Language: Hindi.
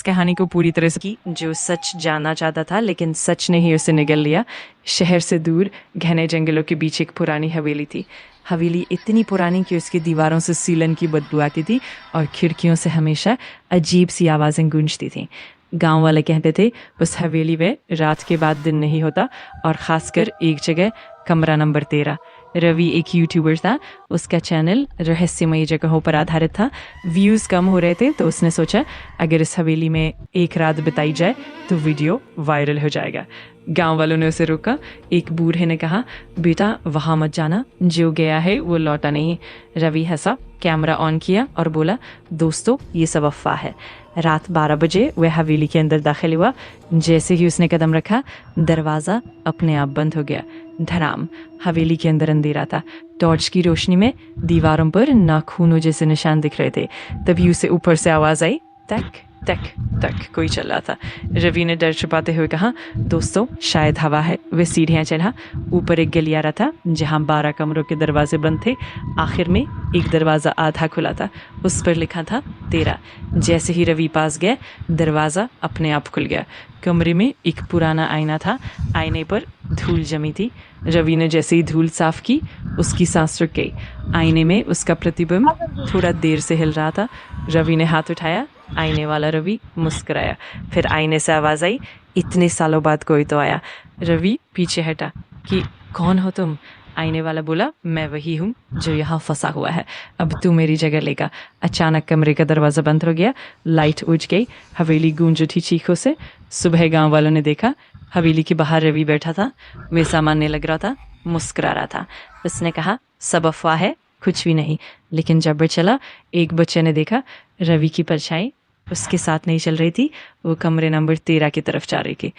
इस कहानी को पूरी तरह से की जो सच जानना चाहता था, लेकिन सच ने ही उसे निगल लिया। शहर से दूर घने जंगलों के बीच एक पुरानी हवेली थी। हवेली इतनी पुरानी कि उसकी दीवारों से सीलन की बदबू आती थी और खिड़कियों से हमेशा अजीब सी आवाज़ें गूंजती थीं। गांव वाले कहते थे उस हवेली में रात के बाद दिन नहीं होता, और ख़ासकर एक जगह, कमरा नंबर 13। रवि एक यूट्यूबर था। उसका चैनल रहस्यमयी जगहों पर आधारित था। व्यूज़ कम हो रहे थे तो उसने सोचा अगर इस हवेली में एक रात बिताई जाए तो वीडियो वायरल हो जाएगा। गांव वालों ने उसे रोका। एक बूढ़े ने कहा, बेटा वहाँ मत जाना, जो गया है वो लौटा नहीं। रवि हंसा, कैमरा ऑन किया और बोला, दोस्तों ये सब अफवाह है। रात 12 बजे वह हवेली के अंदर दाखिल हुआ। जैसे ही उसने कदम रखा, दरवाज़ा अपने आप बंद हो गया। धड़ाम। हवेली के अंदर अंधेरा था। टॉर्च की रोशनी में दीवारों पर नाखूनों जैसे निशान दिख रहे थे। तभी उसे ऊपर से आवाज़ आई, तक तक तक, कोई चल रहा था। रवि ने डर छुपाते हुए कहा, दोस्तों शायद हवा है। वह सीढ़ियाँ चढ़ा। ऊपर एक गलियारा था जहाँ 12 कमरों के दरवाजे बंद थे। आखिर में एक दरवाज़ा आधा खुला था, उस पर लिखा था 13। जैसे ही रवि पास गया, दरवाज़ा अपने आप खुल गया। कमरे में एक पुराना आईना था। आईने पर धूल जमी थी। रवि ने जैसे ही धूल साफ की, उसकी सांस रुक गई। आईने में उसका प्रतिबिंब थोड़ा देर से हिल रहा था। रवि ने हाथ उठाया। आईने वाला रवि मुस्कुराया। फिर आईने से आवाज़ आई, इतने सालों बाद कोई तो आया। रवि पीछे हटा कि कौन हो तुम? आईने वाला बोला, मैं वही हूँ जो यहाँ फंसा हुआ है, अब तू मेरी जगह लेगा। अचानक कमरे का दरवाज़ा बंद हो गया। लाइट उठ गई। हवेली गूंज उठी चीखों से। सुबह गांव वालों ने देखा, हवेली के बाहर रवि बैठा था। वे सामान्य लग रहा था, मुस्कुरा रहा था। उसने कहा, सब अफवाह है, कुछ भी नहीं। लेकिन जब वह चला, एक बच्चे ने देखा रवि की परछाई उसके साथ नहीं चल रही थी, वो कमरे नंबर 13 की तरफ जा रही थी।